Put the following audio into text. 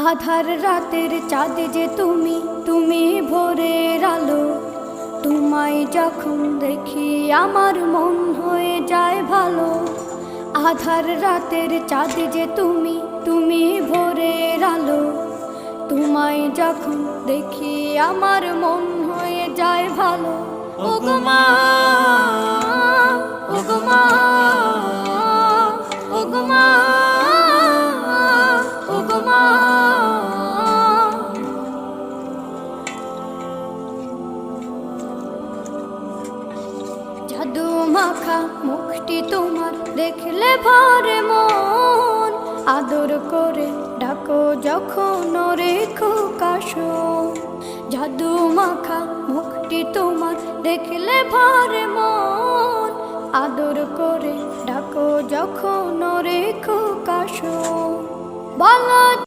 আধার রাতের চাঁদ যে তুমি, তুমি ভোরের আলো। তোমায় যখন দেখি আমার মন হয়ে যায় ভালো। আধার রাতের চাঁদ যে তুমি, তুমি ভোরের আলো। তোমায় যখন দেখি আমার মন হয়ে যায় ভালো। ওগো মা, ওগো মা, ওগো মা, ওগো মা। জাদু মাখা মুখটি তোমার দেখলে ভরে মন। আদর করে ডাকো যখন রেখো কাশো। জাদু মাখা মুখটি তোমার দেখলে ভরে মন। আদর করে ডাকো যখন রেখো কাশো। বলো